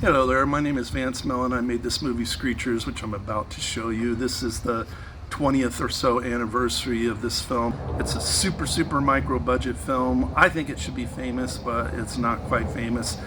Hello there, my name is Vance Mellon. I made this movie SCREATURES, which I'm about to show you. This is the 20th or so anniversary of this film. It's a super micro budget film. I think it should be famous, but it's not quite famous.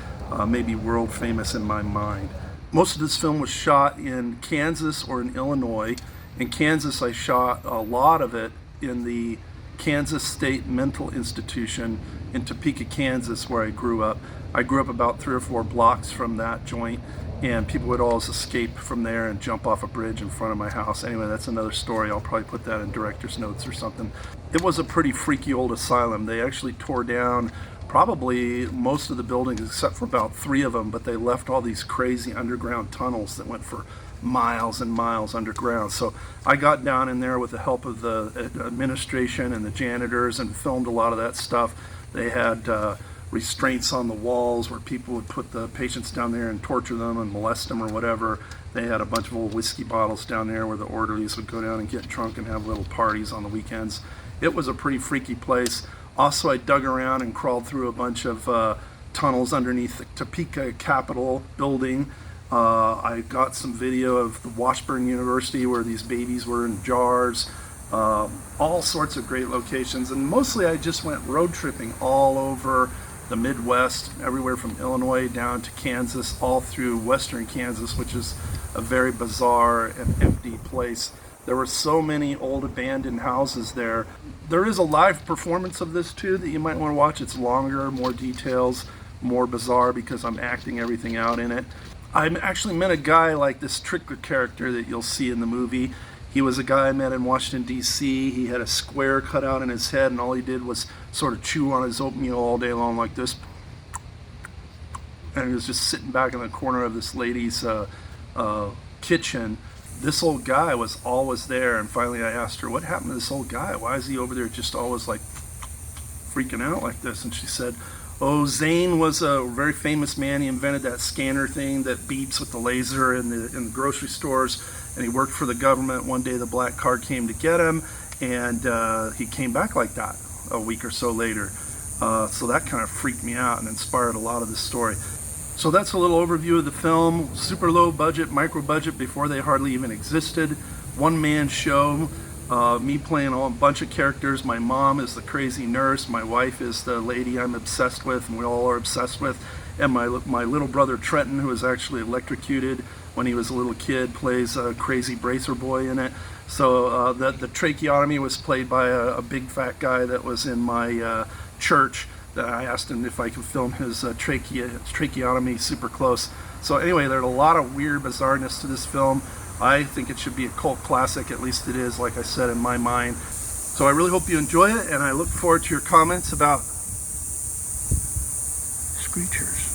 Maybe world famous in my mind. Most of this film was shot in Kansas or in Illinois. In Kansas, I shot a lot of it in the Kansas State Mental Institution in Topeka, Kansas, where I grew up. I grew up about 3 or 4 blocks from that joint, and people would always escape from there and jump off a bridge in front of my house. Anyway, that's another story. I'll probably put that in director's notes or something. It was a pretty freaky old asylum. They actually tore down probably most of the buildings except for about 3 of them, but they left all these crazy underground tunnels that went for miles and miles underground. So I got down in there with the help of the administration and the janitors and filmed a lot of that stuff. They had restraints on the walls where people would put the patients down there and torture them and molest them or whatever. They had a bunch of old whiskey bottles down there where the orderlies would go down and get drunk and have little parties on the weekends. It was a pretty freaky place. Also, I dug around and crawled through a bunch of tunnels underneath the Topeka Capitol building. I got some video of the Washburn University where these babies were in jars. All sorts of great locations, and mostly I just went road tripping all over the Midwest, everywhere from Illinois down to Kansas, all through western Kansas, which is a very bizarre and empty place. There were so many old abandoned houses there. There is a live performance of this too that you might want to watch. It's longer, more details, more bizarre because I'm acting everything out in it. I actually met a guy like this Trickler character that you'll see in the movie. He was a guy I met in Washington, D.C. He had a square cut out in his head, and all he did was sort of chew on his oatmeal all day long like this. And he was just sitting back in the corner of this lady's kitchen. This old guy was always there, and finally I asked her, what happened to this old guy? Why is he over there just always like freaking out like this? And she said, oh, Zane was a very famous man. He invented that scanner thing that beeps with the laser in the grocery stores. And he worked for the government. One day the black car came to get him, and he came back like that a week or so later. So that kind of freaked me out and inspired a lot of the story. So that's a little overview of the film. Super low budget, micro budget before they hardly even existed. One-man show. Me playing a bunch of characters. My mom is the crazy nurse. My wife is the lady I'm obsessed with, and we all are obsessed with. And my little brother Trenton, who was actually electrocuted when he was a little kid, plays a crazy bracer boy in it. So the tracheotomy was played by a big fat guy that was in my church. That I asked him if I could film his tracheotomy super close. So anyway, there's a lot of weird bizarreness to this film. I think it should be a cult classic, at least it is, like I said, in my mind. So I really hope you enjoy it, and I look forward to your comments about SCREATURES.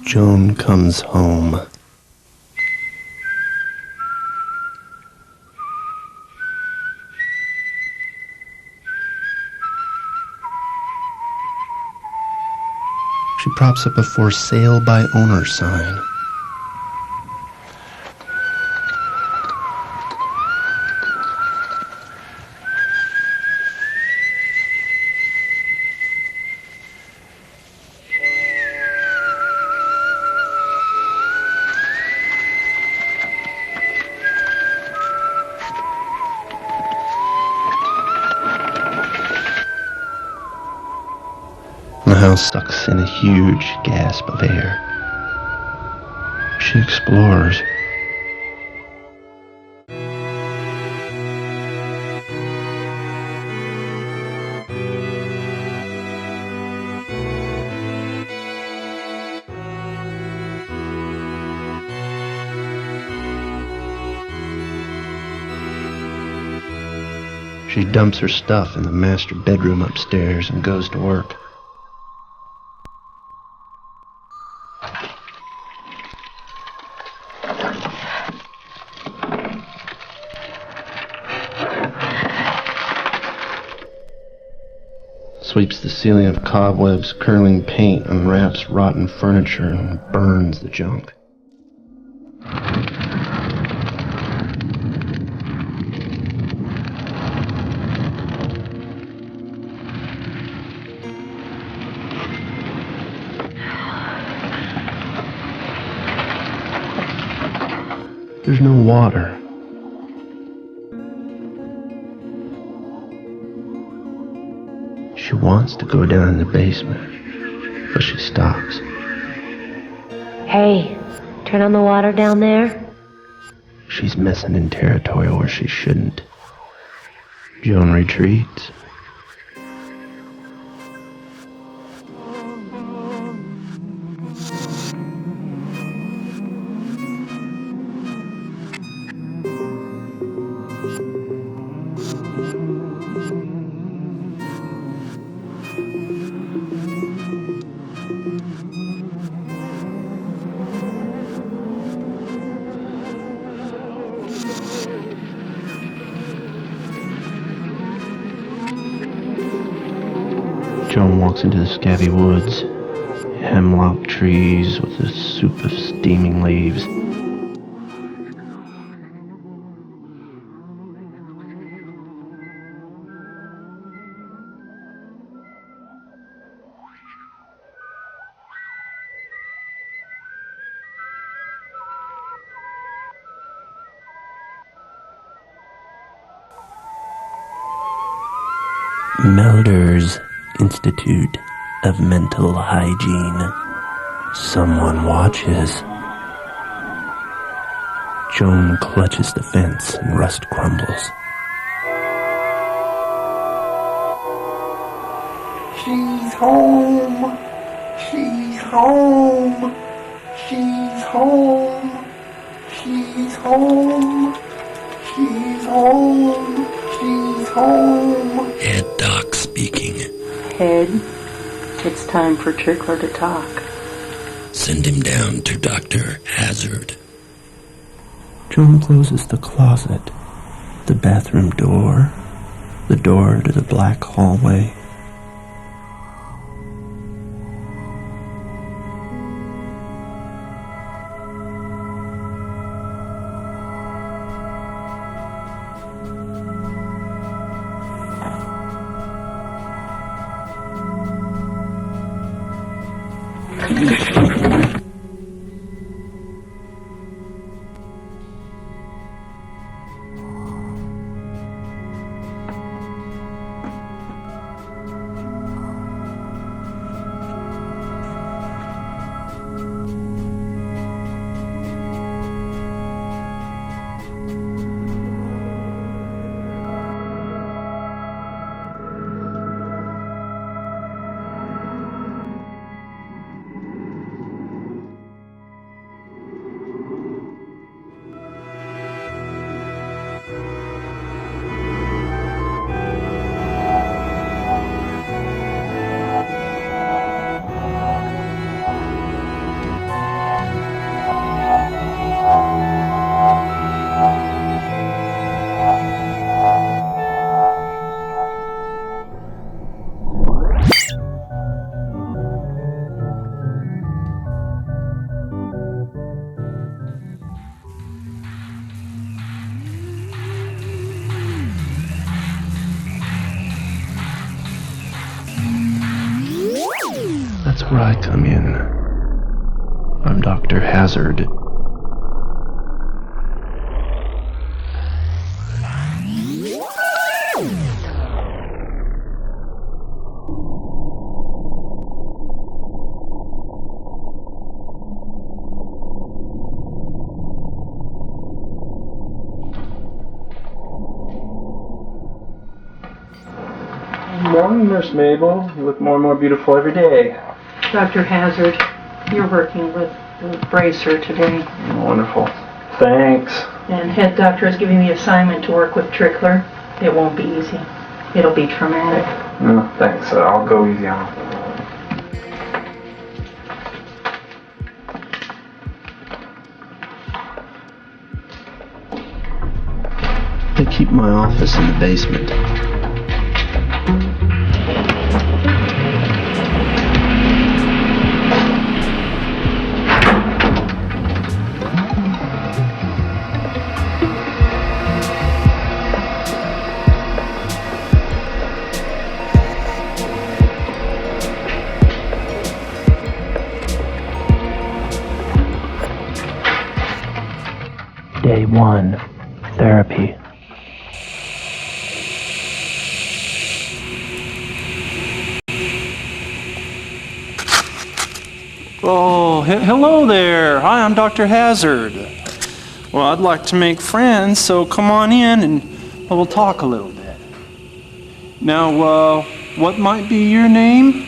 Joan comes home. She props up a for sale by owner sign. now sucks in a huge gasp of air. She explores. She dumps her stuff in the master bedroom upstairs and goes to work. Sweeps the ceiling of cobwebs, curling paint, unwraps rotten furniture, and burns the junk. There's no water. She wants to go down in the basement, but she stops. Hey, turn on the water down there. She's messing in territory where she shouldn't. Joan retreats. Joan walks into the scabby woods, hemlock trees with a soup of steaming leaves. Melder's Institute of Mental Hygiene. Someone watches. Joan clutches the fence and rust crumbles. She's home. She's home. She's home. She's home. She's home. She's home. Head doc speaking. Head, it's time for Trickler to talk. Send him down to Dr. Hazard. Joan closes the closet, the bathroom door, the door to the black hallway. That's where I come in. I'm Dr. Hazard. Morning, Miss Mabel. You look more and more beautiful every day. Dr. Hazard, you're working with the bracer today. Wonderful. Thanks. And head doctor is giving the assignment to work with Trickler. It won't be easy. It'll be traumatic. No, thanks. I'll go easy on him. I keep my office in the basement. Day 1. Therapy. Oh, hello there. Hi, I'm Dr. Hazard. Well, I'd like to make friends, so come on in and we'll talk a little bit. Now, what might be your name?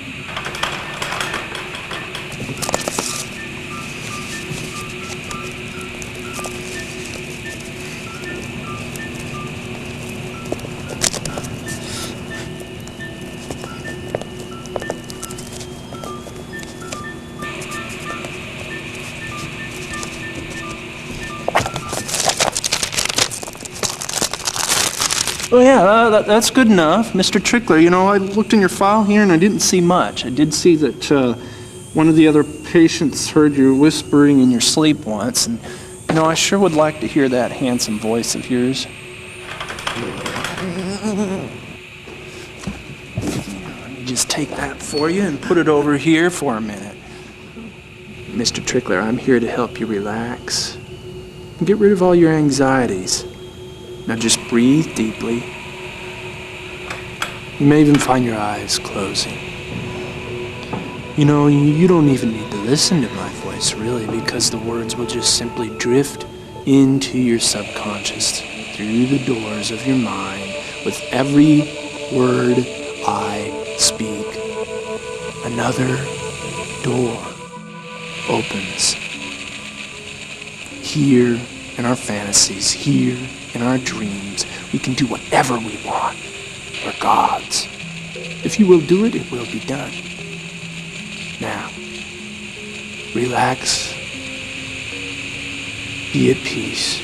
Oh yeah, that's good enough. Mr. Trickler, you know, I looked in your file here and I didn't see much. I did see that one of the other patients heard you whispering in your sleep once, and, you know, I sure would like to hear that handsome voice of yours. Let me just take that for you and put it over here for a minute. Mr. Trickler, I'm here to help you relax and get rid of all your anxieties. Now just breathe deeply. You may even find your eyes closing. You know, you don't even need to listen to my voice, really, because the words will just simply drift into your subconscious through the doors of your mind with every word I speak. Another door opens. Here in our fantasies, here in our dreams, we can do whatever we want. We're gods. If you will do it, it will be done. Now, relax. Be at peace.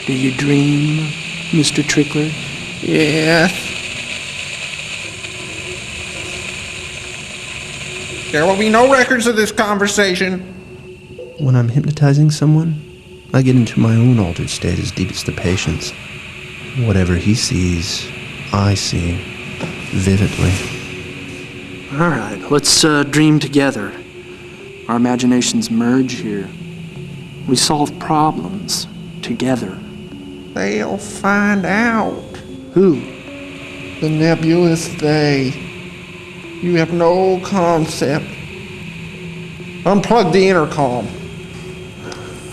Do you dream, Mr. Trickler? Yes. There will be no records of this conversation. When I'm hypnotizing someone, I get into my own altered state as deep as the patient's. Whatever he sees, I see vividly. All right, let's dream together. Our imaginations merge here. We solve problems together. They'll find out. Who? The nebulous they. You have no concept. Unplug the intercom.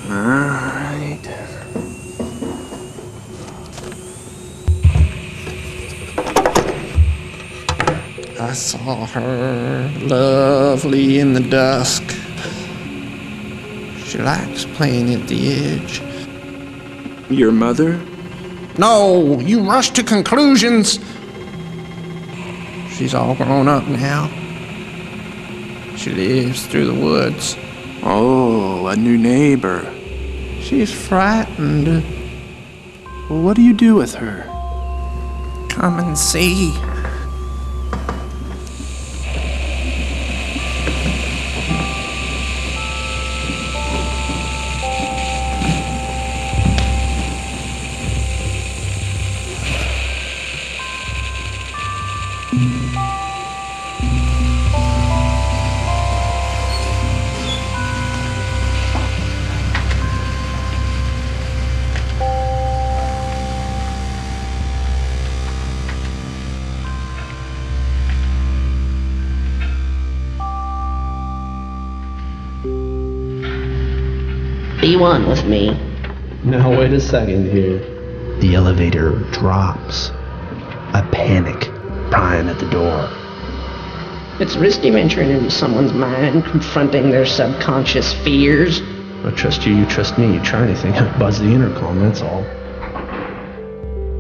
All right. I saw her, lovely in the dusk. She likes playing at the edge. Your mother? No, you rush to conclusions. She's all grown up now. She lives through the woods. Oh, a new neighbor. She's frightened. Well, what do you do with her? Come and see. B1 with me. Now wait a second here. The elevator drops. I panic, prying at the door. It's risky venturing into someone's mind, confronting their subconscious fears. I trust you, you trust me. You try anything, I buzz the intercom, that's all.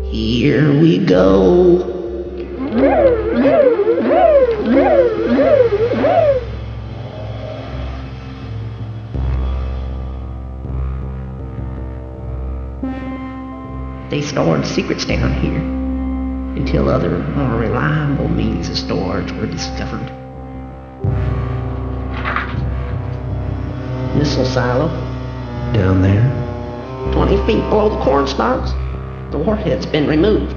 Here we go. They stored secrets down here until other, more reliable means of storage were discovered. Missile silo, Down there? 20 feet below the corn stalks. The warhead's been removed.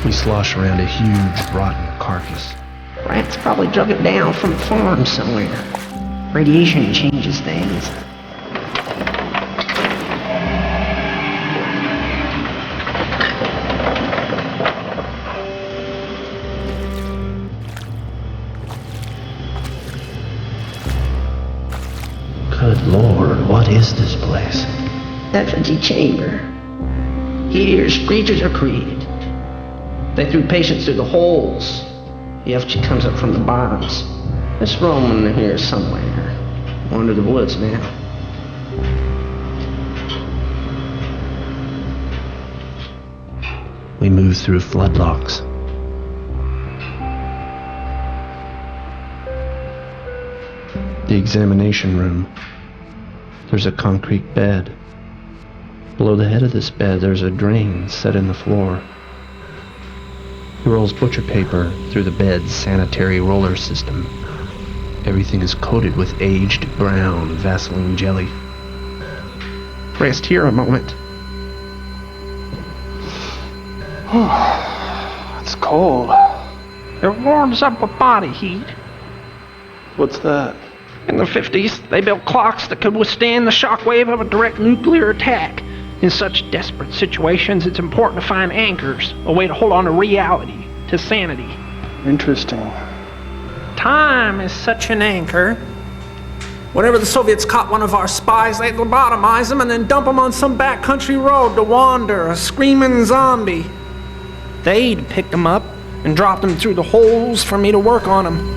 We slosh around a huge, rotten carcass. Rats probably drug it down from a farm somewhere. Radiation changes things. Good Lord, what is this place? Effigy chamber. Here, screatures are created. They threw patients through the holes. The effigy comes up from the bottoms. It's roaming here somewhere. Wander the woods now. We move through floodlocks. The examination room. There's a concrete bed. Below the head of this bed, there's a drain set in the floor. He rolls butcher paper through the bed's sanitary roller system. Everything is coated with aged brown Vaseline jelly. Rest here a moment. It's cold. It warms up with body heat. What's that? In the 50s, they built clocks that could withstand the shockwave of a direct nuclear attack. In such desperate situations, it's important to find anchors, a way to hold on to reality, to sanity. Interesting. Time is such an anchor. Whenever the Soviets caught one of our spies, they'd lobotomize him and then dump him on some backcountry road to wander, a screaming zombie. They'd picked him up and dropped him through the holes for me to work on him.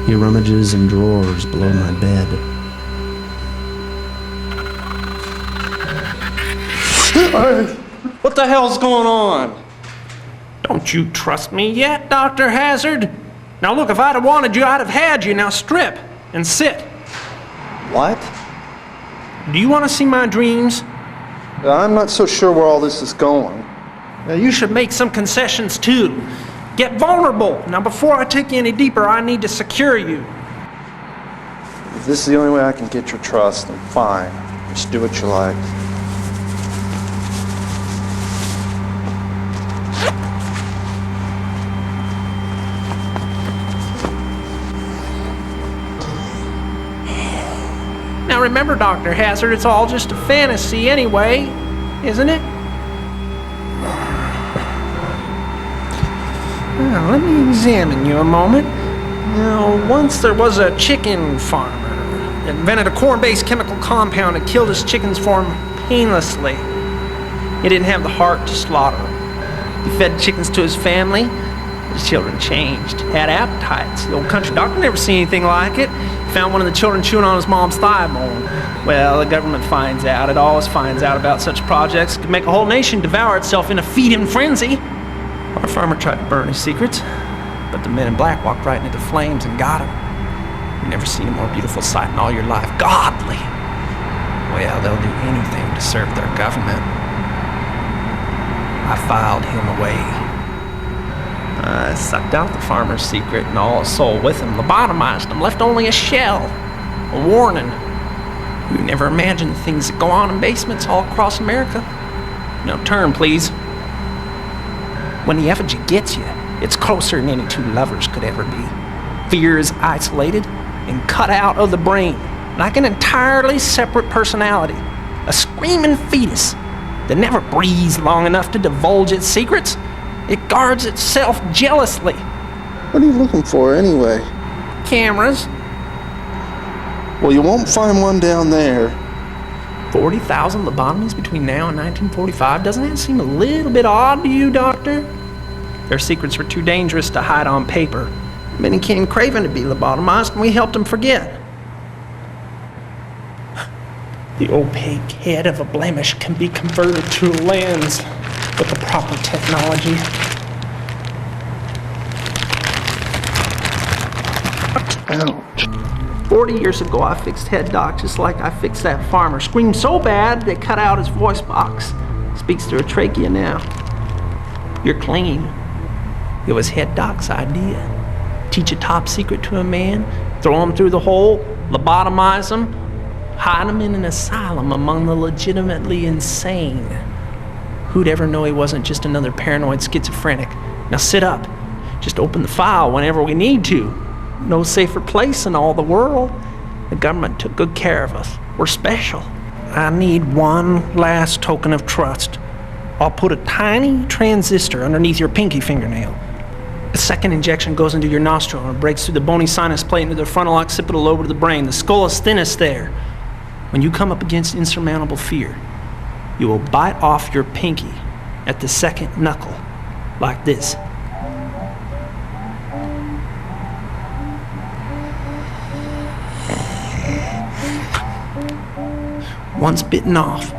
He rummages in drawers below my bed. What the hell's going on? Don't you trust me yet, Dr. Hazard? Now look, if I'd have wanted you, I'd have had you. Now strip and sit. What? Do you want to see my dreams? I'm not so sure where all this is going. Well, you should make some concessions too. Get vulnerable. Now before I take you any deeper, I need to secure you. If this is the only way I can get your trust, then fine. Just do what you like. Now remember, Dr. Hazard, it's all just a fantasy anyway, isn't it? Now, let me examine you a moment. Now, once there was a chicken farmer that invented a corn-based chemical compound that killed his chickens for him painlessly. He didn't have the heart to slaughter them. He fed chickens to his family. His children changed, had appetites. The old country doctor never seen anything like it. Found one of the children chewing on his mom's thigh bone. Well, the government finds out. It always finds out about such projects. It could make a whole nation devour itself in a feed-in frenzy. Our farmer tried to burn his secrets, but the men in black walked right into the flames and got him. You've never seen a more beautiful sight in all your life. Godly! Well, they'll do anything to serve their government. I filed him away. I sucked out the farmer's secret and all his soul with him, lobotomized him, left only a shell, a warning. You never imagine the things that go on in basements all across America. Now turn, please. When the effigy gets you, it's closer than any two lovers could ever be. Fear is isolated and cut out of the brain, like an entirely separate personality. A screaming fetus that never breathes long enough to divulge its secrets. It guards itself jealously. What are you looking for anyway? Cameras. Well, you won't find one down there. 40,000 lobotomies between now and 1945? Doesn't that seem a little bit odd to you, Doctor? Their secrets were too dangerous to hide on paper. Many came craving to be lobotomized, and we helped them forget. The opaque head of a blemish can be converted to a lens with the proper technology. Ouch. 40 years ago, I fixed head doc just like I fixed that farmer. Screamed so bad, they cut out his voice box. Speaks through a trachea now. You're clean. It was head doc's idea. Teach a top secret to a man, throw him through the hole, lobotomize him, hide him in an asylum among the legitimately insane. Who'd ever know he wasn't just another paranoid schizophrenic? Now sit up. Just open the file whenever we need to. No safer place in all the world. The government took good care of us. We're special. I need one last token of trust. I'll put a tiny transistor underneath your pinky fingernail. The second injection goes into your nostril and breaks through the bony sinus plate into the frontal occipital lobe of the brain. The skull is thinnest there. When you come up against insurmountable fear, you will bite off your pinky at the second knuckle, like this. Once bitten off,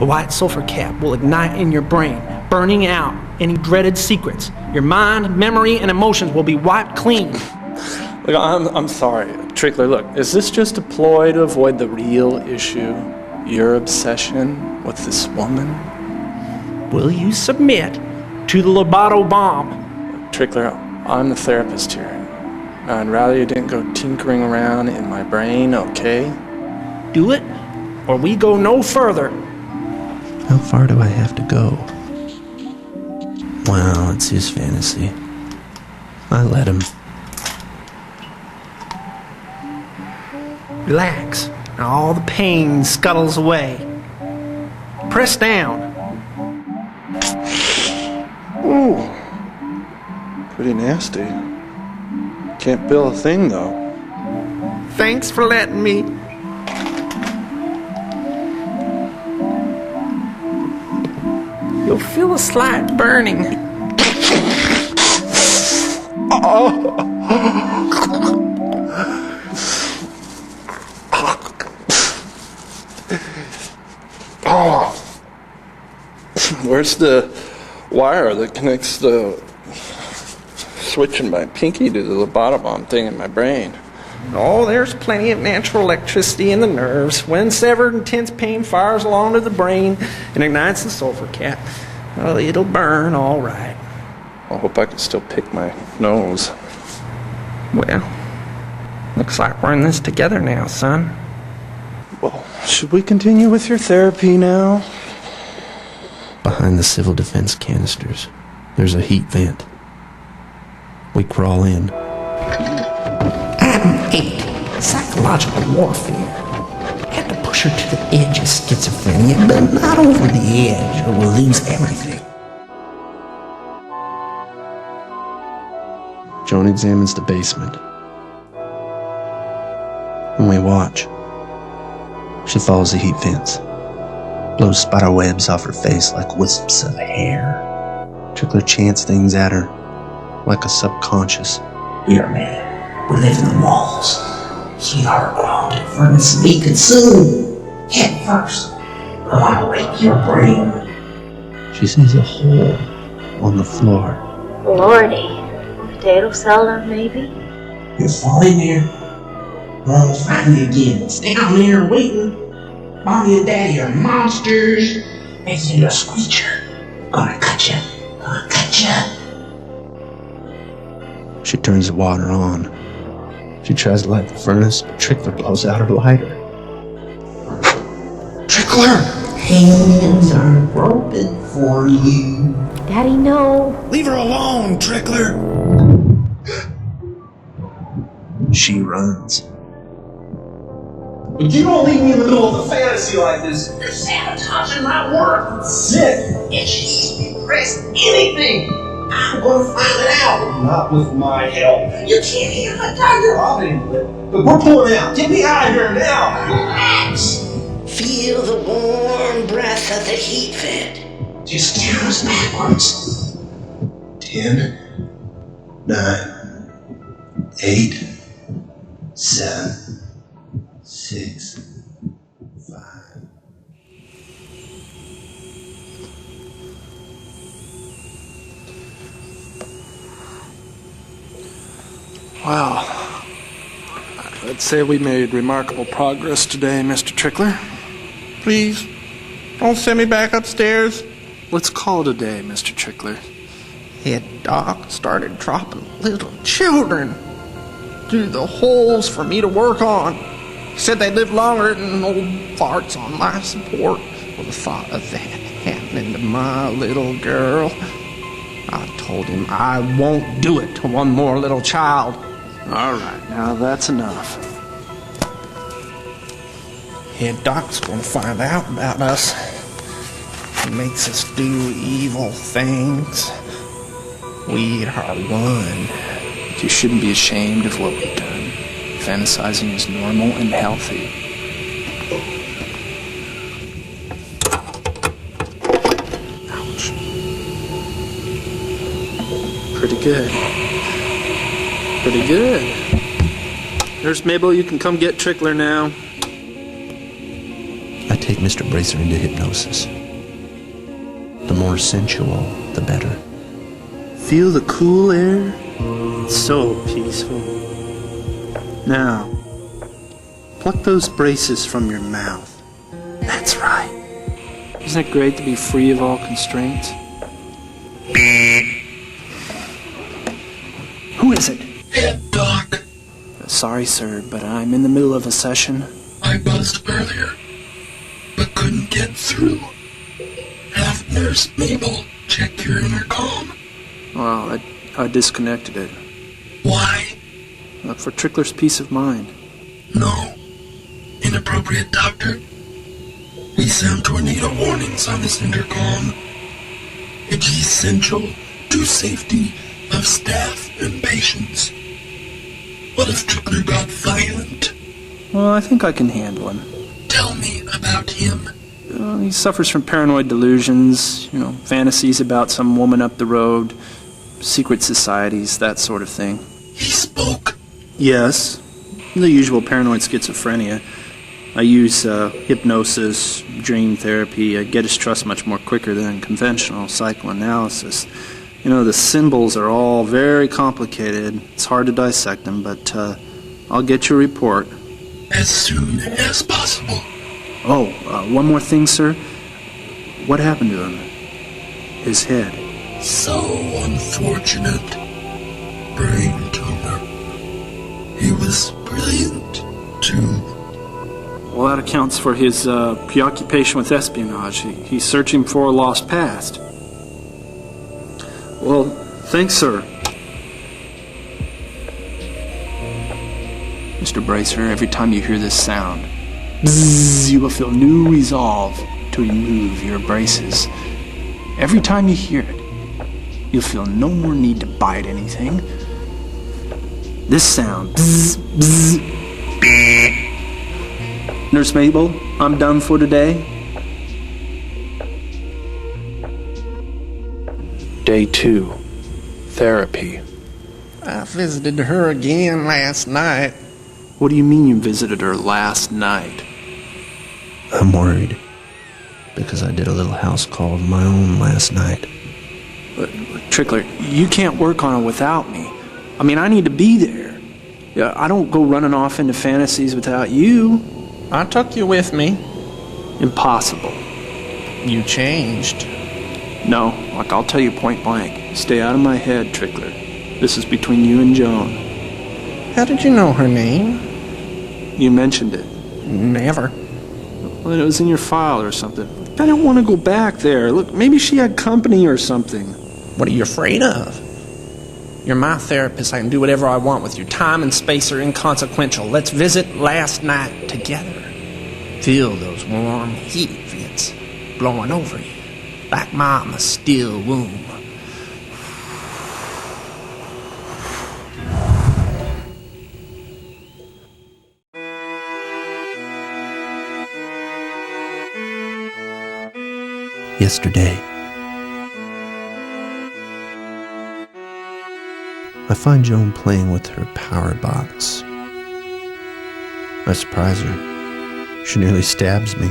a white sulfur cap will ignite in your brain, burning out any dreaded secrets. Your mind, memory, and emotions will be wiped clean. Look, I'm sorry, Trickler. Look, is this just a ploy to avoid the real issue? Your obsession with this woman? Will you submit to the loboto bomb? Trickler, I'm the therapist here. I'd rather you didn't go tinkering around in my brain, okay? Do it, or we go no further. How far do I have to go? Well, it's his fantasy. I let him. Relax. Now all the pain scuttles away. Press down. Ooh. Pretty nasty. Can't feel a thing, though. Thanks for letting me. You'll feel a slight burning. Where's the wire that connects the switch in my pinky to the lobotomom thing in my brain? Oh, there's plenty of natural electricity in the nerves. When severed, intense pain fires along to the brain and ignites the sulfur cap. Well, it'll burn all right. I hope I can still pick my nose. Well, looks like we're in this together now, son. Well, should we continue with your therapy now? Behind the civil defense canisters, there's a heat vent. We crawl in. Adam 8, psychological warfare. Had to push her to the edge of schizophrenia, but not over the edge or we'll lose everything. Joan examines the basement. And we watch. She follows the heat vents. Blows spider webs off her face like wisps of hair. Trickler chants things at her like a subconscious. Here, man. We live in the walls. Sweetheart grounded, furnace be consumed. Head first. I want to rape your brain. She sees a hole on the floor. Lordy. Potato salad, maybe? You fall in there. Mom will find you again. Stay down there waiting. Mommy and Daddy are monsters. Makes you a screecher. Gonna cut you. Gonna cut you. She turns the water on. She tries to light the furnace, but Trickler blows out her lighter. Trickler! Hands are broken for you. Daddy, no. Leave her alone, Trickler! She runs. But you don't leave me in the middle of a fantasy like this. You're sabotaging my work. Sick. If she press anything, I'm gonna find it out. Not with my help. You can't handle it, Tiger. I'll handle it. But we're pulling out. Get me out of here now. Relax. feel the warm breath of the heat vent. Just count us backwards. 10, 9, 8, 7, 6, 5. Wow. I'd say we made remarkable progress today, Mr. Trickler. Please, don't send me back upstairs. Let's call it a day, Mr. Trickler. Head doc started dropping little children through the holes for me to work on. He said they live longer than old farts on life support. Well, the thought of that happening to my little girl, I told him I won't do it to one more little child. All right, now that's enough. Head doc's gonna find out about us. He makes us do evil things. We are one. You shouldn't be ashamed of what we've done. Fantasizing is normal and healthy. Ouch. Pretty good. Pretty good. Nurse Mabel, you can come get Trickler now. I take Mr. Bracer into hypnosis. The more sensual, the better. Feel the cool air? It's so peaceful. Now, pluck those braces from your mouth. That's right. Isn't it great to be free of all constraints? Who is it? Head doc. Sorry, sir, but I'm in the middle of a session. I buzzed earlier, but couldn't get through. Have Nurse Mabel check your intercom. Well, I disconnected it. Why? For Trickler's peace of mind. No. Inappropriate, Doctor. We sound tornado warnings on this intercom. It's essential to safety of staff and patients. What if Trickler got violent? Well, I think I can handle him. Tell me about him. He suffers from paranoid delusions, fantasies about some woman up the road, secret societies, that sort of thing. He spoke. Yes, the usual paranoid schizophrenia. I use hypnosis, dream therapy. I get his trust much more quicker than conventional psychoanalysis. The symbols are all very complicated. It's hard to dissect them, but I'll get your report. As soon as possible. Oh, one more thing, sir. What happened to him? His head. So unfortunate. Brain tumor. He was brilliant, too. Well, that accounts for his preoccupation with espionage. He's searching for a lost past. Well, thanks, sir. Mr. Bracer, every time you hear this sound, bzzz, you will feel new resolve to remove your braces. Every time you hear it, you'll feel no more need to bite anything. This sound, bzzz, bzzz, Nurse Mabel, I'm done for today. Day 2. Therapy. I visited her again last night. What do you mean you visited her last night? I'm worried because I did a little house call of my own last night. But, Trickler, you can't work on it without me. I mean, I need to be there. Yeah, I don't go running off into fantasies without you. I took you with me. Impossible. You changed. No, I'll tell you point blank. Stay out of my head, Trickler. This is between you and Joan. How did you know her name? You mentioned it. Never. Well, it was in your file or something. I don't want to go back there. Look, maybe she had company or something. What are you afraid of? You're my therapist. I can do whatever I want with you. Time and space are inconsequential. Let's visit last night together. Feel those warm heat vents blowing over you like mama's still womb. yesterday. I find Joan playing with her power box. I surprise her. She nearly stabs me.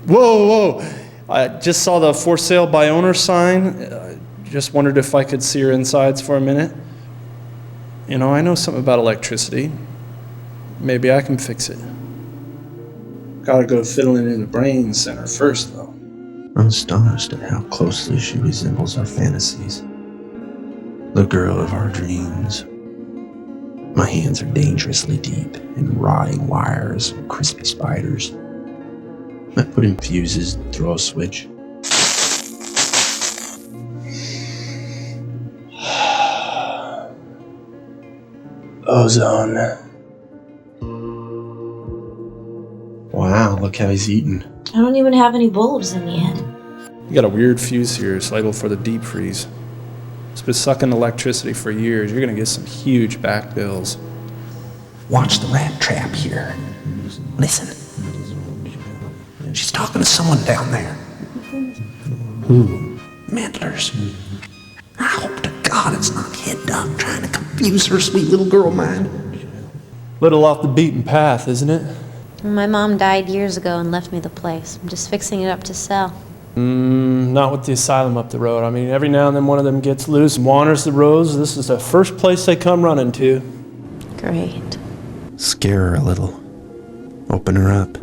Whoa! I just saw the for sale by owner sign. Just wondered if I could see her insides for a minute. You know, I know something about electricity. Maybe I can fix it. Gotta go fiddling in the brain center first, though. I'm astonished at how closely she resembles our fantasies. The girl of our dreams. My hands are dangerously deep in rotting wires and crispy spiders. I put in fuses, throw a switch. Ozone. Wow, look how he's eating. I don't even have any bulbs in yet. You got a weird fuse here. It's liable for the deep freeze. It's been sucking electricity for years. You're gonna get some huge back bills. Watch the rat trap here. Listen. She's talking to someone down there. Who? Meddlers. I hope to God it's not Head Dog trying to confuse her sweet little girl mind. Little off the beaten path, isn't it? My mom died years ago and left me the place. I'm just fixing it up to sell. Not with the asylum up the road. I mean, every now and then one of them gets loose and wanders the roads. This is the first place they come running to. Great. Scare her a little. Open her up.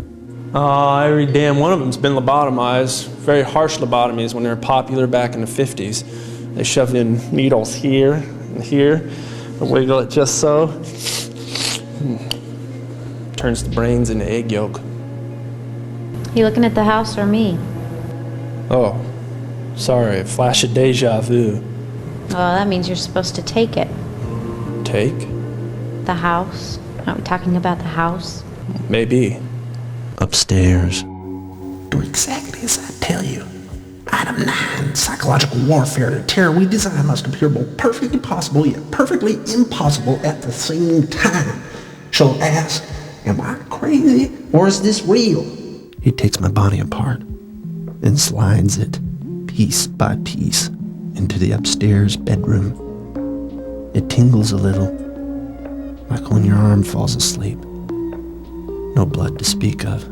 Every damn one of them's been lobotomized. Very harsh lobotomies when they were popular back in the 50s. They shoved in needles here and here, and wiggle it just so. Turns the brains into egg yolk. You looking at the house or me? Oh, sorry, a flash of deja vu. Well, that means you're supposed to take it. Take? The house. Aren't we talking about the house? Maybe. Upstairs. Do exactly as I tell you. Item 9. Psychological warfare. The terror we design must appear both perfectly possible yet perfectly impossible at the same time. She'll ask, am I crazy or is this real? He takes my body apart and slides it, piece by piece, into the upstairs bedroom. It tingles a little, like when your arm falls asleep. No blood to speak of.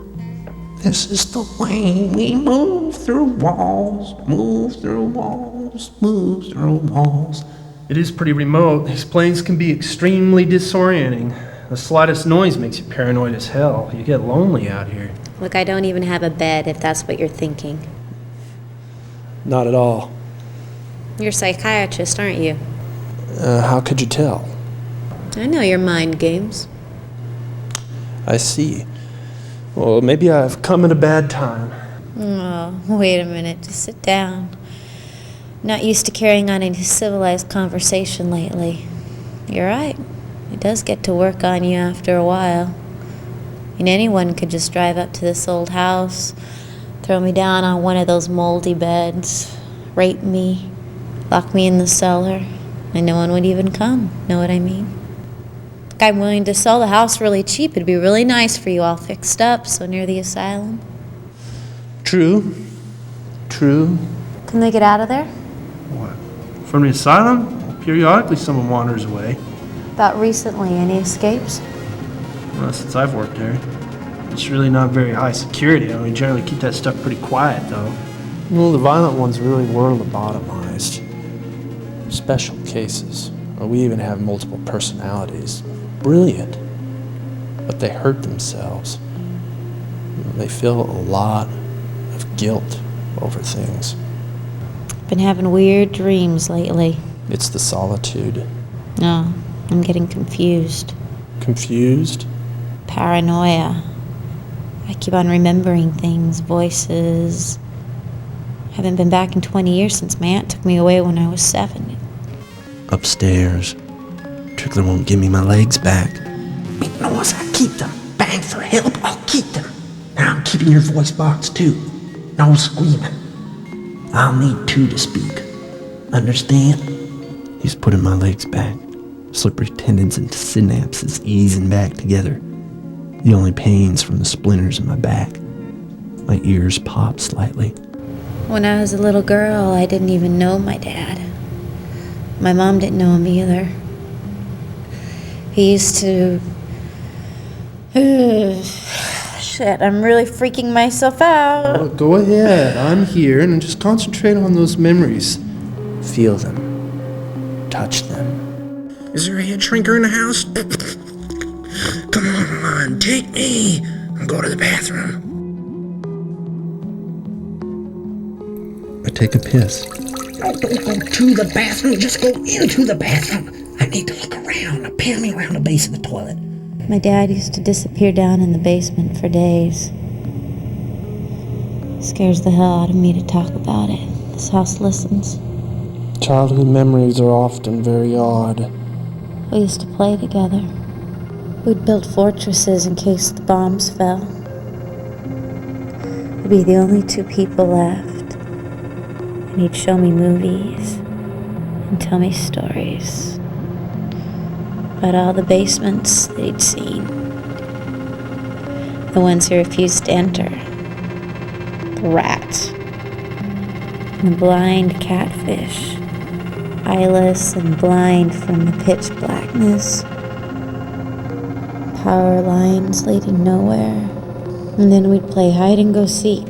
This is the way we move through walls, move through walls, move through walls. It is pretty remote. These planes can be extremely disorienting. The slightest noise makes you paranoid as hell. You get lonely out here. Look, I don't even have a bed, if that's what you're thinking. Not at all. You're a psychiatrist, aren't you? How could you tell? I know your mind games. I see. Well, maybe I've come at a bad time. Oh, wait a minute. Just sit down. Not used to carrying on any civilized conversation lately. You're right. It does get to work on you after a while. And anyone could just drive up to this old house, throw me down on one of those moldy beds, rape me, lock me in the cellar, and no one would even come. Know what I mean? I'm willing to sell the house really cheap. It'd be really nice for you all fixed up, so near the asylum. True. Can they get out of there? What? From the asylum? Periodically someone wanders away. About recently, any escapes? Well, since I've worked there. It's really not very high security. We generally keep that stuff pretty quiet, though. Well, the violent ones really were lobotomized. Special cases. We even have multiple personalities. Brilliant. But they hurt themselves. They feel a lot of guilt over things. Been having weird dreams lately. It's the solitude. No, I'm getting confused. Confused? Paranoia. I keep on remembering things, voices. Haven't been back in 20 years since my aunt took me away when I was 7. Upstairs. Trickler won't give me my legs back. Make noise, I keep them. Bang for help, I'll keep them. Now I'm keeping your voice box too. No screaming. I'll need 2 to speak. Understand? He's putting my legs back. Slippery tendons and synapses easing back together. The only pain's from the splinters in my back. My ears pop slightly. When I was a little girl, I didn't even know my dad. My mom didn't know him either. He used to... Shit, I'm really freaking myself out. Oh, go ahead, I'm here, and just concentrate on those memories. Feel them. Touch them. Is there a head shrinker in the house? Come on, take me. I'll go to the bathroom. I take a piss. Don't go to the bathroom, just go into the bathroom. I need to look around. Pan me around the base of the toilet. My dad used to disappear down in the basement for days. Scares the hell out of me to talk about it. This house listens. Childhood memories are often very odd. We used to play together. We'd build fortresses in case the bombs fell. We'd be the only two people left. And he'd show me movies and tell me stories about all the basements that he'd seen. The ones he refused to enter. The rats. And the blind catfish. Eyeless and blind from the pitch blackness. Power lines leading nowhere. And then we'd play hide and go seek.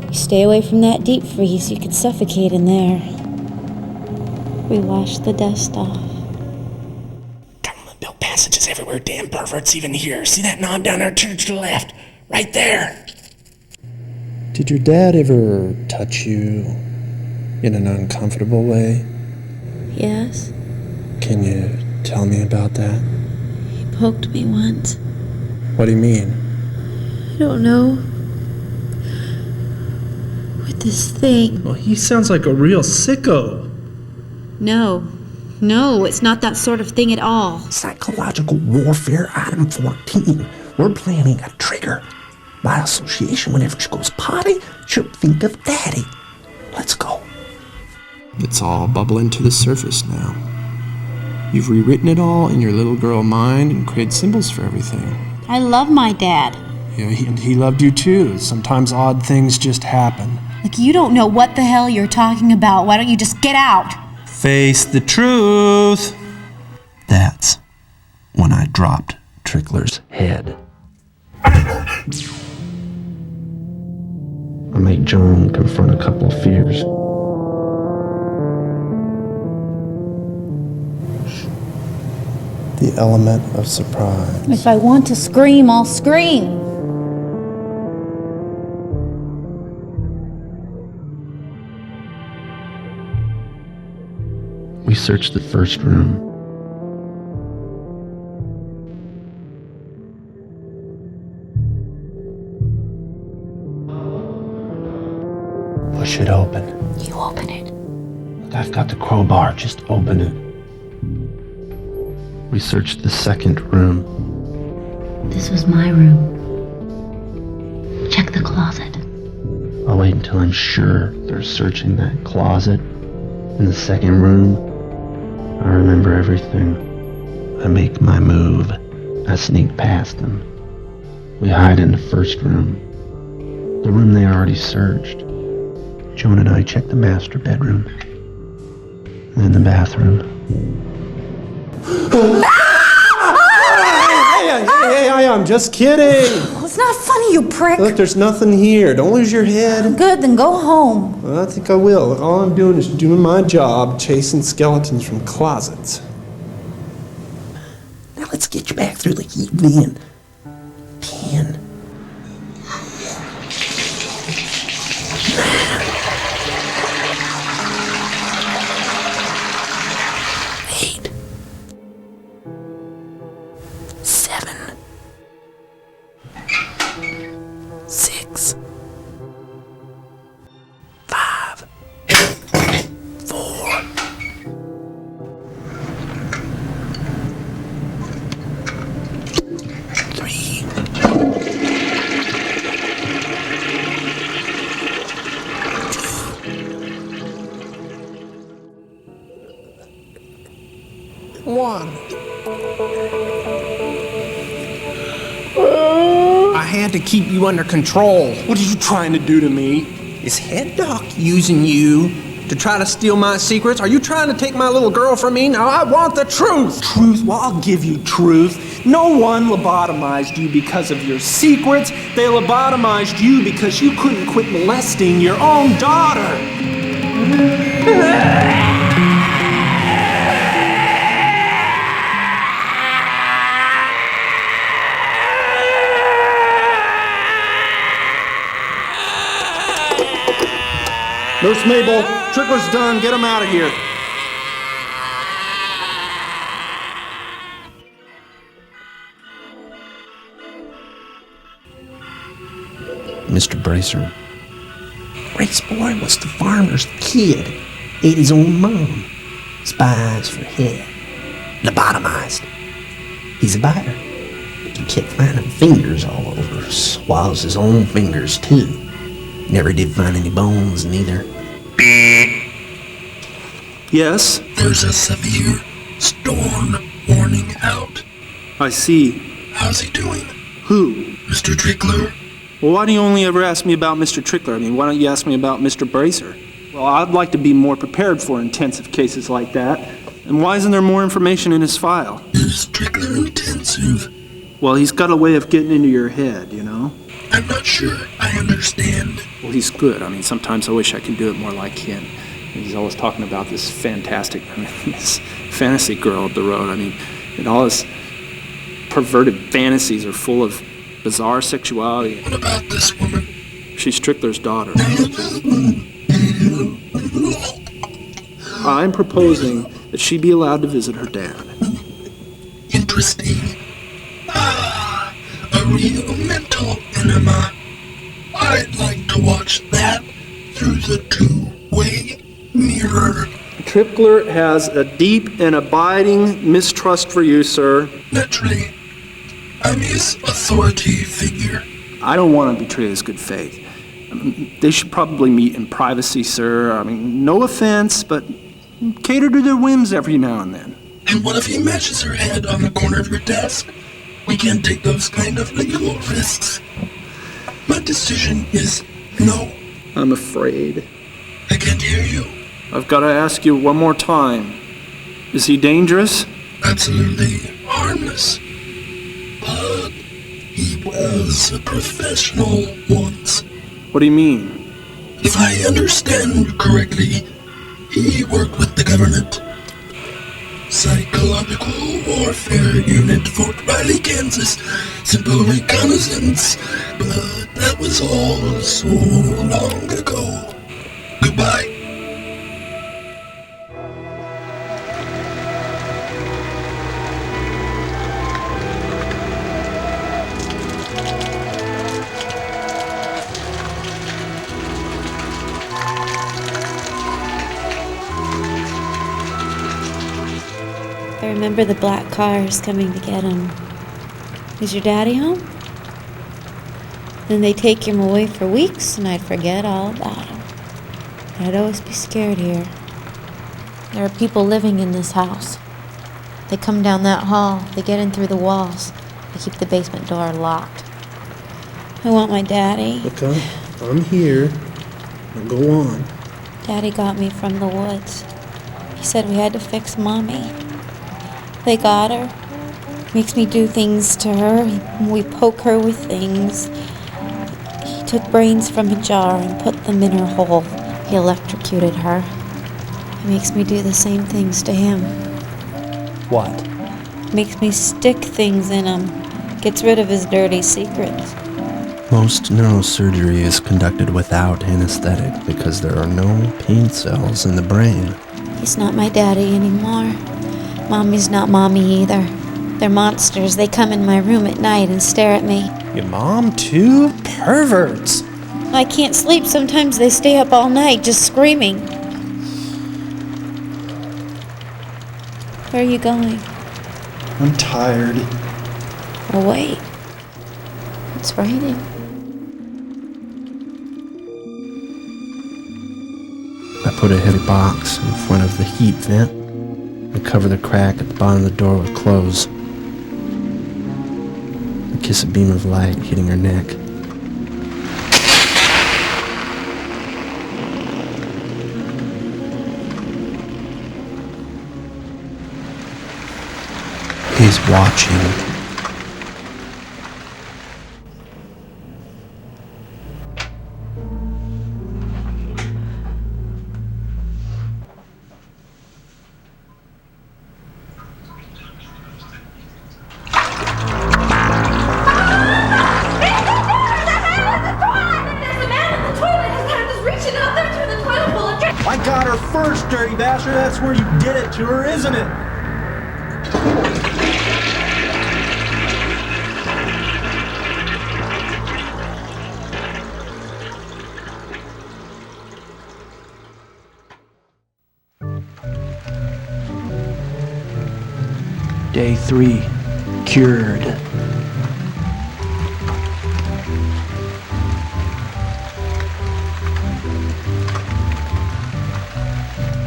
You stay away from that deep freeze, you could suffocate in there. We washed the dust off. Built passages everywhere, damn perverts, even here. See that knob down there? Turn it to the left. Right there. Did your dad ever touch you in an uncomfortable way? Yes? Can you tell me about that? He poked me once. What do you mean? I don't know. With this thing. Well, he sounds like a real sicko. No, it's not that sort of thing at all. Psychological warfare item 14. We're planning a trigger. By association, whenever she goes potty, she'll think of Daddy. Let's go. It's all bubbling to the surface now. You've rewritten it all in your little girl mind and created symbols for everything. I love my dad. Yeah, he loved you too. Sometimes odd things just happen. Like, you don't know what the hell you're talking about. Why don't you just get out? Face the truth. That's when I dropped Trickler's head. I made John confront a couple of fears. The element of surprise. If I want to scream, I'll scream. We searched the first room. Push it open. You open it. Look, I've got the crowbar. Just open it. We searched the second room. This was my room. Check the closet. I'll wait until I'm sure they're searching that closet in the second room. I remember everything. I make my move. I sneak past them. We hide in the first room. The room they already searched. Joan and I check the master bedroom. And then the bathroom. Hey, I'm just kidding. Well, it's not funny, you prick. Look, there's nothing here. Don't lose your head. Good, then go home. Well, I think I will. All I'm doing is doing my job, chasing skeletons from closets. Now let's get you back through the evening and 10. 8. 7. 6. 5. 4. 3. 1. I had to keep you under control. What are you trying to do to me? Is Head Doc using you to try to steal my secrets? Are you trying to take my little girl from me? Now I want the truth! Truth? Well, I'll give you truth. No one lobotomized you because of your secrets. They lobotomized you because you couldn't quit molesting your own daughter. Nurse Mabel, Trickler's done. Get him out of here. Mr. Bracer. Brace boy was the farmer's kid. Ate his own mom. Spies for Head. Lobotomized. He's a biter. He kept finding fingers all over. Swallows his own fingers, too. Never did find any bones, neither. Yes? There's a severe storm warning out. I see. How's he doing? Who? Mr. Trickler? Well, why do you only ever ask me about Mr. Trickler? I mean, why don't you ask me about Mr. Bracer? Well, I'd like to be more prepared for intensive cases like that. And why isn't there more information in his file? Is Trickler intensive? Well, he's got a way of getting into your head, you know? I'm not sure I understand. Well, he's good. I mean, sometimes I wish I could do it more like him. He's always talking about this fantastic, this fantasy girl up the road. I mean, and all his perverted fantasies are full of bizarre sexuality. What about this woman? She's Trickler's daughter. I'm proposing that she be allowed to visit her dad. Interesting. A real mental enema. I'd like to watch that through the two-way mirror. Trickler has a deep and abiding mistrust for you, sir. Naturally. I'm his authority figure. I don't want to betray his good faith. They should probably meet in privacy, sir. I mean, no offense, but cater to their whims every now and then. And what if he matches her head on the corner of your desk? We can't take those kind of legal risks. My decision is no. I'm afraid. I can't hear you. I've got to ask you one more time. Is he dangerous? Absolutely harmless. But he was a professional once. What do you mean? If I understand correctly, he worked with the government. Psychological Warfare Unit, Fort Riley, Kansas. Simple reconnaissance. But that was all so long ago. Goodbye. I remember the black cars coming to get him. Is your daddy home? Then they'd take him away for weeks and I'd forget all about him. I'd always be scared here. There are people living in this house. They come down that hall, they get in through the walls. They keep the basement door locked. I want my daddy. Look, I'm here. Now go on. Daddy got me from the woods. He said we had to fix Mommy. They got her. Makes me do things to her. We poke her with things. He took brains from a jar and put them in her hole. He electrocuted her. He makes me do the same things to him. What? Makes me stick things in him. Gets rid of his dirty secrets. Most neurosurgery is conducted without anesthetic because there are no pain cells in the brain. He's not my daddy anymore. Mommy's not Mommy either. They're monsters. They come in my room at night and stare at me. Your mom, too? Perverts. I can't sleep. Sometimes they stay up all night just screaming. Where are you going? I'm tired. Oh, wait. It's raining. I put a heavy box in front of the heat vent and cover the crack at the bottom of the door with clothes. I kiss a beam of light hitting her neck. watching. I got her first, dirty bastard. That's where you did it to her, isn't it? Day 3. Cured.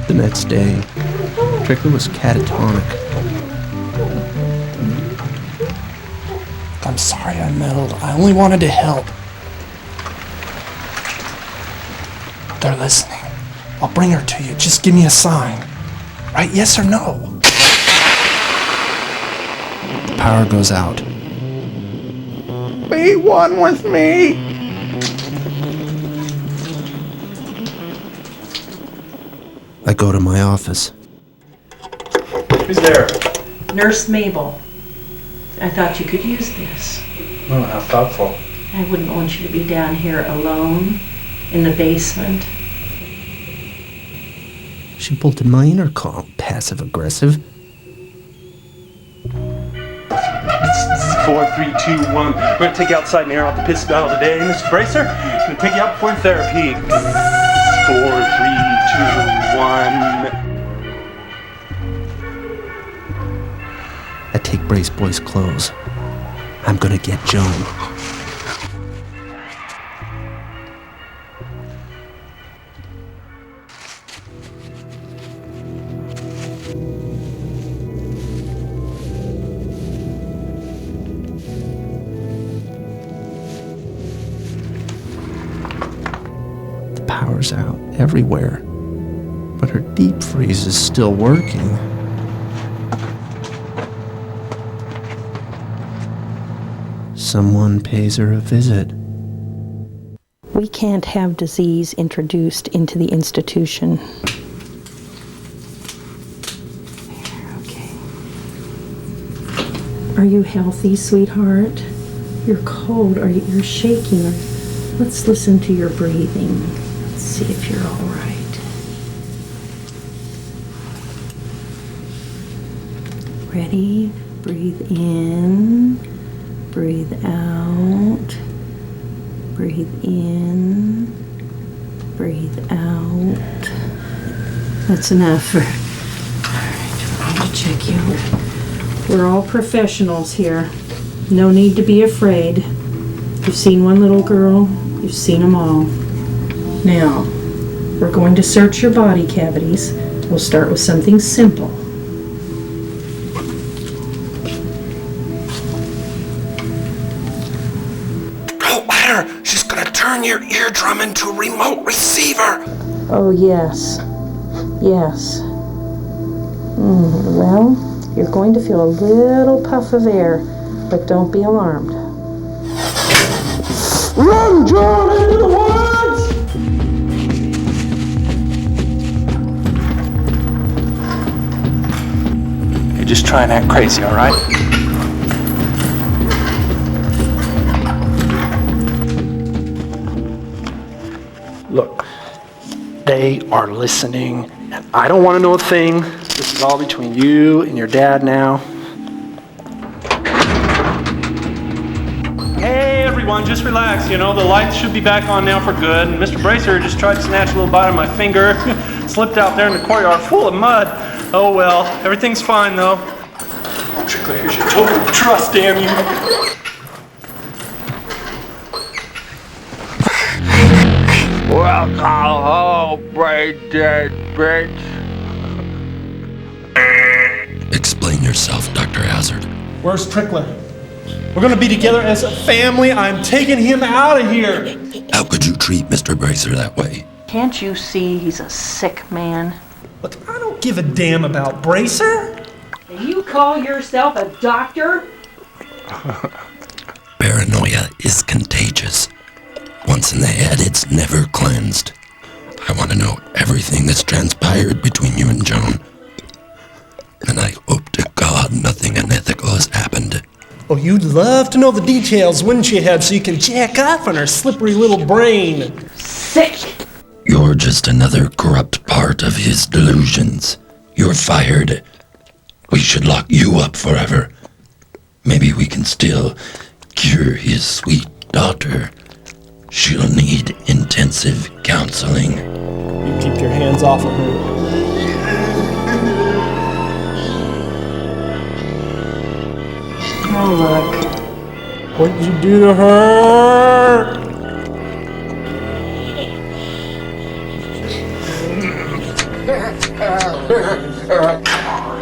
The next day, Trickler was catatonic. I'm sorry I meddled. I only wanted to help. They're listening. I'll bring her to you. Just give me a sign. Right? Yes or no? The power goes out. Be one with me. I go to my office. Who's there? Nurse Mabel. I thought you could use this. Oh, how thoughtful. I wouldn't want you to be down here alone in the basement. She bolted my intercom, passive aggressive. 4, 3, 2, 1. We're gonna take you outside and air out the piss battle today, Mr. Bracer. We're gonna take you out before therapy. 4, 3, 2, 1. I take Brace Boy's clothes. I'm gonna get Joan. The power's out everywhere, but her deep freeze is still working. Someone pays her a visit. We can't have disease introduced into the institution. Okay. Are you healthy, sweetheart? You're cold. You're shaking. Let's listen to your breathing. Let's see if you're all right. Ready? Breathe in. Breathe out. Breathe in. Breathe out. That's enough. All right, I'll check you. We're all professionals here. No need to be afraid. You've seen one little girl, you've seen them all. Now, we're going to search your body cavities. We'll start with something simple. Don't let her. She's gonna turn your eardrum into a remote receiver. Oh, yes. Yes. Well, you're going to feel a little puff of air, but don't be alarmed. Run, John, into the woods! You're just trying to act crazy, all right? Look, they are listening, and I don't want to know a thing. This is all between you and your dad now. Hey, everyone, just relax. You know, the lights should be back on now for good. And Mr. Bracer just tried to snatch a little bite of my finger. Slipped out there in the courtyard full of mud. Oh, well, everything's fine, though. Trickler, here's your token of trust, damn you. Welcome home, brain dead bitch. Explain yourself, Dr. Hazard. Where's Trickler? We're gonna be together as a family. I'm taking him out of here. How could you treat Mr. Bracer that way? Can't you see he's a sick man? Look, I don't give a damn about Bracer. Do you call yourself a doctor? Paranoia is contagious. Once in the head, it's never cleansed. I want to know everything that's transpired between you and Joan. And I hope to God nothing unethical has happened. Oh, you'd love to know the details, wouldn't you, Heb, so you can jack off on her slippery little brain. Sick! You're just another corrupt part of his delusions. You're fired. We should lock you up forever. Maybe we can still cure his sweet daughter. She'll need intensive counseling. You keep your hands off of her. Oh, look. What did you do to her?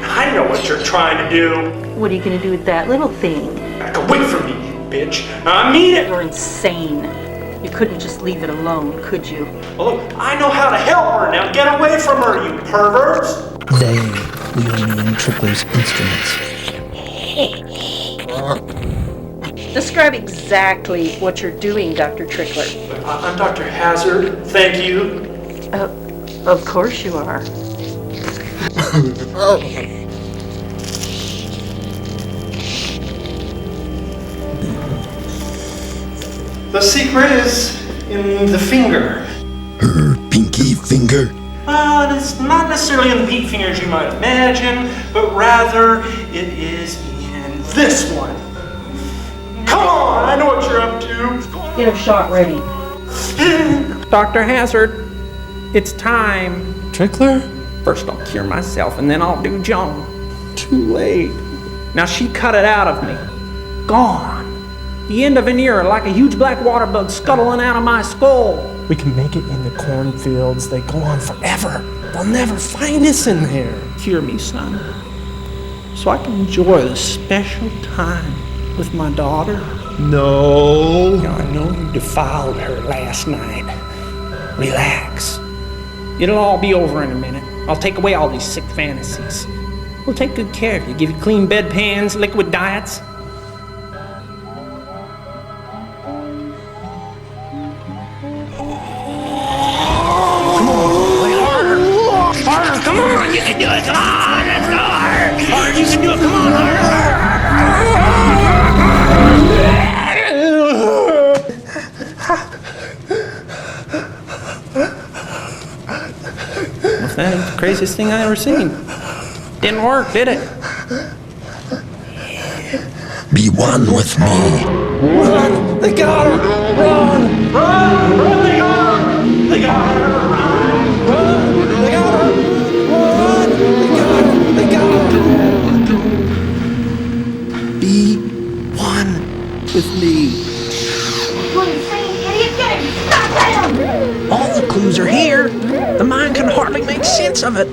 I know what you're trying to do. What are you gonna do with that little thing? Back away from me, you bitch. I mean it. You're insane. You couldn't just leave it alone, could you? Well, look, I know how to help her. Now get away from her, you perverts. They wheel me in Trickler's instruments. Describe exactly what you're doing, Dr. Trickler. I'm Dr. Hazard. Thank you. Of course you are. The secret is in the finger. Her pinky finger? It's not necessarily in the pink fingers you might imagine, but rather it is in this one. Come on, I know what you're up to. Get a shot ready. Dr. Hazard, it's time. Trickler? First I'll cure myself and then I'll do Joan. Too late. Now she cut it out of me. Gone. The end of an era, like a huge black water bug scuttling out of my skull. We can make it in the cornfields. They go on forever. They'll never find us in there. Cure me, son, so I can enjoy the special time with my daughter. No. I know you defiled her last night. Relax. It'll all be over in a minute. I'll take away all these sick fantasies. We'll take good care of you, give you clean bedpans, liquid diets. Come on, you can do it, come on, let's go hard, you can do it, come on, What's that? The craziest thing I ever seen. Didn't work, did it? Be one with me. Run! They got her! Run! Run! Run! They got her! They got her! Run! They got her! Run! They got her! Be one with me. You insane idiot! Get him! Stop him! All the clues are here. The mind can hardly make sense of it.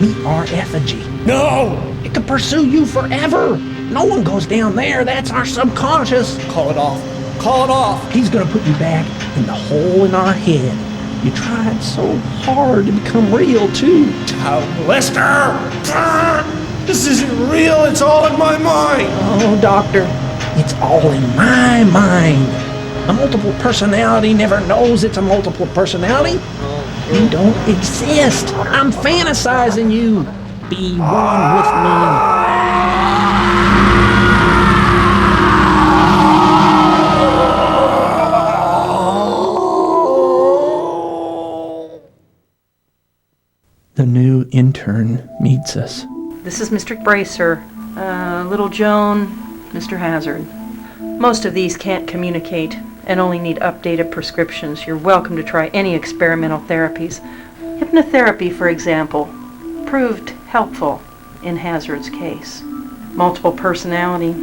Meet our effigy. No! It can pursue you forever. No one goes down there. That's our subconscious. Call it off. Call it off. He's gonna put you back in the hole in our head. You tried so hard to become real, too. Child molester! This isn't real. It's all in my mind. Oh, doctor, it's all in my mind. A multiple personality never knows it's a multiple personality. You don't exist. I'm fantasizing you. Be one with me. The new intern meets us. This is Mr. Bracer, little Joan, Mr. Hazard. Most of these can't communicate and only need updated prescriptions. You're welcome to try any experimental therapies. Hypnotherapy, for example, proved helpful in Hazard's case. Multiple personality.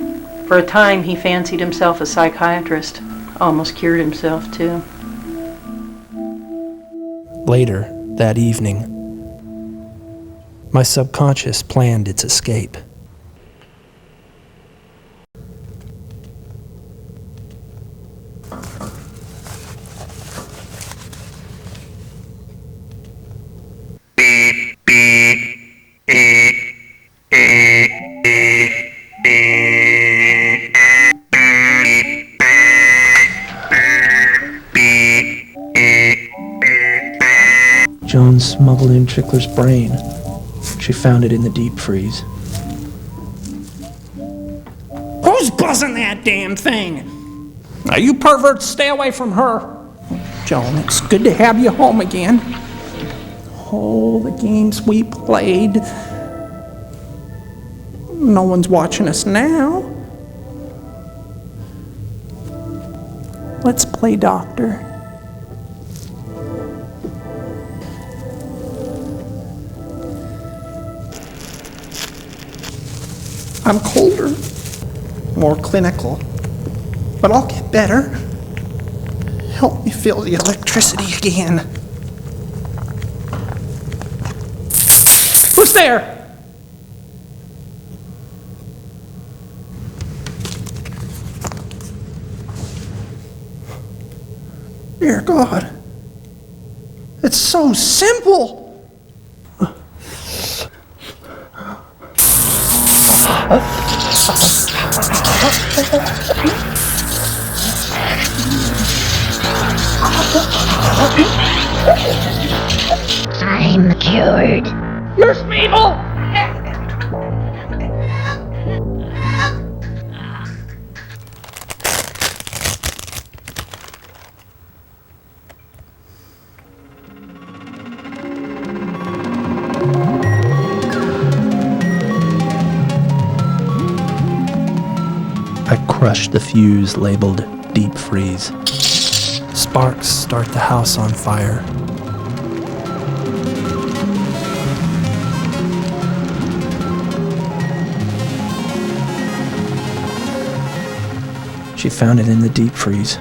For a time, he fancied himself a psychiatrist. Almost cured himself, too. Later that evening, my subconscious planned its escape. Beep, beep, smuggled in Trickler's brain. She found it in the deep freeze. Who's buzzing that damn thing? Now, you perverts, stay away from her. Joan, it's good to have you home again. Oh, the games we played. No one's watching us now. Let's play doctor. I'm colder, more clinical, but I'll get better. Help me feel the electricity again. Who's there? Dear God, it's so simple. I'm cured. Nurse Mabel! I crushed the fuse labeled deep freeze. Sparks start the house on fire. She found it in the deep freeze.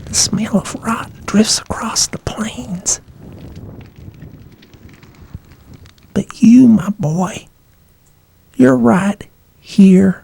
The smell of rot drifts across the plains. But you, my boy, you're right here